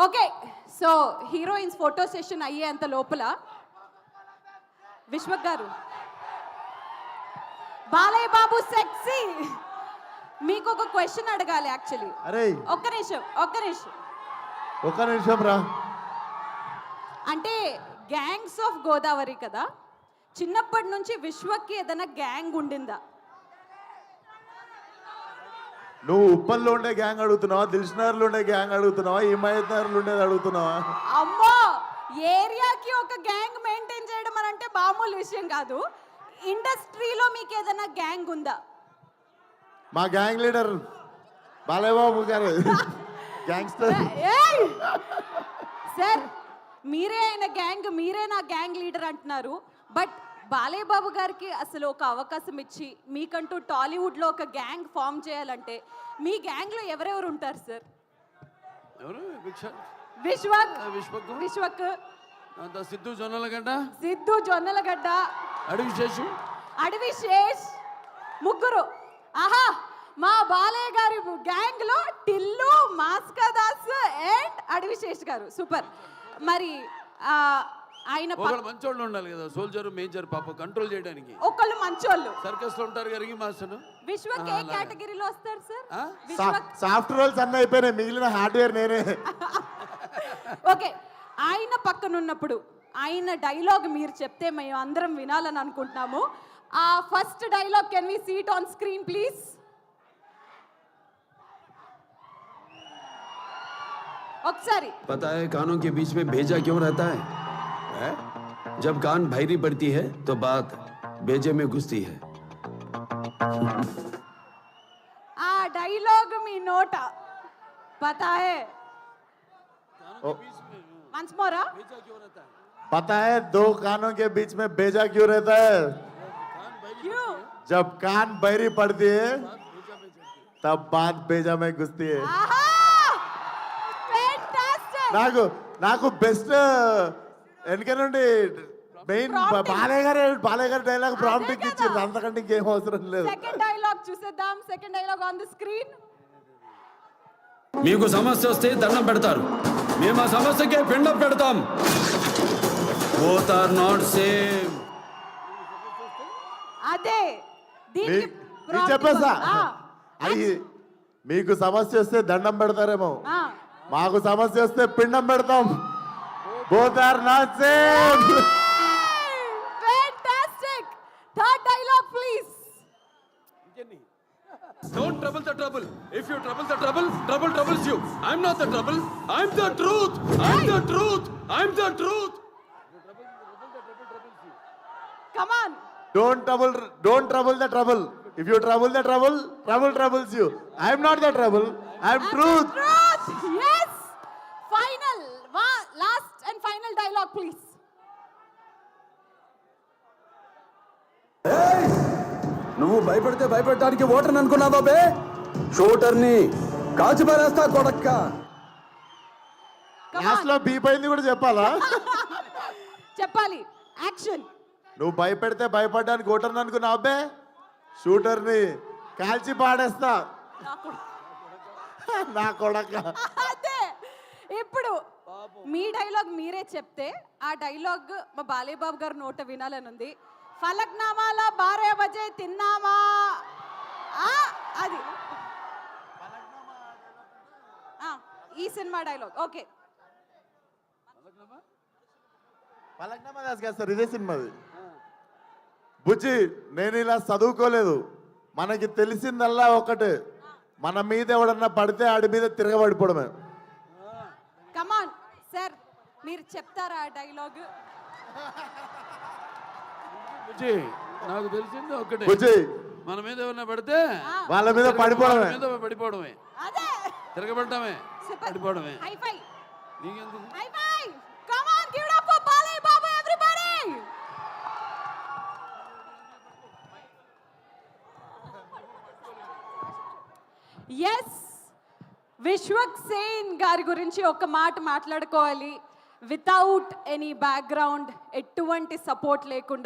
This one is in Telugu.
Okay, so heroines photo session అయ్యేంత లోపల విశ్వక్ గారు, బాలయ్య బాబు సెక్సీ, మీకు ఒక క్వశ్చన్ అడగాలి యాక్చువల్లీ. అరే ఒక్క నిమిషం రా. అంటే గ్యాంగ్స్ ఆఫ్ గోదావరి కదా, చిన్నప్పటి నుంచి విశ్వక్కి ఏదైనా గ్యాంగ్ ఉండిందా? నువ్వు ఉప్పల్లో ఉండే గ్యాంగ్ అడుగుతున్నావా, దిల్సుఖ్నగర్లో ఉండే గ్యాంగ్ అడుగుతున్నావా, హిమాయత్ నగర్లో ఉండేది అడుగుతున్నావా? అమ్మో, ఏరియాకి ఒక గ్యాంగ్ మెయింటైన్ చేయడం అని అంటే మామూలు విషయం కాదు. ఇండస్ట్రీలో మీకు ఏదైనా గ్యాంగ్ ఉందా? మా గ్యాంగ్ లీడర్ బాలయ్య బాబు గారు గ్యాంగ్స్టర్. సార్, మీరే ఆయన గ్యాంగ్, మీరే నా గ్యాంగ్ లీడర్ అంటున్నారు. బట్ బాలయ్య బాబు గారికి అసలు ఒక అవకాశం ఇచ్చి మీకంటూ టాలీవుడ్లో ఒక గ్యాంగ్ ఫామ్ చేయాలంటే మీ గ్యాంగ్లో ఎవరెవరు ఉంటారు సార్? విశ్వక్, సిద్ధు జొన్నలగడ్డ, అడవిశేష్, ముగ్గురు. ఆహా, మా బాలయ్య గారి గ్యాంగ్ లో టిల్లు, మాస్కా దాస్ అండ్ అడవిశేష్ గారు. సూపర్. మరి ఆయన మంచోళ్ళు ఉండాలి కదా, సోల్జర్ మేజర్ పాప కంట్రోల్ చేయడానికి. ఒకళ్ళు మంచోళ్ళు సర్కస్ లో ఉంటారు గరిగి మాస్టర్. విశ్వక్ ఏ కేటగిరీలో వస్తారు సార్? సాఫ్ట్ రోల్స్ అన్నీ అయిపోయినాయి, మిగిలిన హార్డ్వేర్ నేనే. ఓకే, ఆయన పక్కన ఉన్నప్పుడు ఆయన డైలాగ్ మీరు చెప్తే మేము అందరం వినాలని అనుకుంటున్నాము. ఆ first dialogue can we see it on screen please? ఒకసారి. पता है कानों के बीच में भेजा क्यों रहता है? जब कान भैरी पड़ती है तो बात भेजे में घुसती है. ఆ డైలాగ్ మీ నోట పతా హై? Once more. पता है दो कानों के बीच में भेजा क्यों रहता है? क्यों? जब कान बहरी पड़ती है तब बात भेजा में घुसती है. నాకు బెస్ట్ వెనక నుండి మెయిన్ బాలయ్య గారు డైలాగ్ ప్రాంప్ట్ ఇచ్చారు, అంతకంటే ఇంకేం అవసరం లేదు. సెకండ్ డైలాగ్ చూసేద్దాం. Second dialogue on the screen. మీకు సమస్య వస్తే దండం పెడతారు, మేము ఆ సమస్యకే పిండం పెడతాం. Both are not same. అదే దీనికి చెప్పేసా, అది మీకు సమస్య వస్తే దండం పెడతారేమో, మాకు సమస్య వస్తే పిండం పెడతాం. Both are not same. Fantastic. Third dialogue please. Don't trouble the trouble. If you trouble the trouble, trouble troubles you. I'm not the trouble. I'm the truth. I'm the truth. I'm the truth. Come on. Don't trouble the trouble. If you trouble the trouble, trouble troubles you. I'm not the trouble. I'm truth. Yes. Final. Last and final dialogue please. నువ్వు భయపడితే భయపడటానికి ఓటర్ని అనుకున్నావా బే? షూటర్ని కాల్చి పారేస్తా కొడక్క. లాస్ట్ లో బీప్ అయింది కూడా చెప్పాలా? చెప్పాలి. యాక్షన్. నువ్వు భయపెడితే భయపడడానికి ఓటర్ని అనుకున్నావు అబ్బే, షూటర్ని కాల్చి పాడేస్తా నా కొడక. అదే ఇప్పుడు మీ డైలాగ్ మీరే చెప్తే ఆ డైలాగ్ మా బాలయ్య బాబు గారు నోట వినాలని ఉంది. ఫలక్నామాల 12 బజే తిన్నామా, అది ఈ cinema dialogue. Okay, Falaknuma Das కాదు సార్, ఇదే సినిమాది. బుజ్జి, నేను ఇలా చదువుకోలేదు, మనకి తెలిసిందల్లా ఒకటే, మన మీద ఎవడన్నా పడితే ఆడి మీద తిరగబడిపోవడమే. కమాన్ సార్, మీరు చెప్తారా ఆ డైలాగ్? నాకు తెలిసింది ఒకటే, బుజ్జి, మన మీద ఎవరన్నా పడితే వాళ్ళ మీద పడిపోవడమే, అదే తిరగబడటమే, పడిపోవడమే. High five. నీకెందుకు? High five. Come on, give it up for Balayya Babu everybody. yes, Vishwak Sen గారి గురించి ఒక మాట మాట్లాడుకోవాలి. వితౌట్ ఎనీ బ్యాక్గ్రౌండ్, ఎటువంటి సపోర్ట్ లేకుండా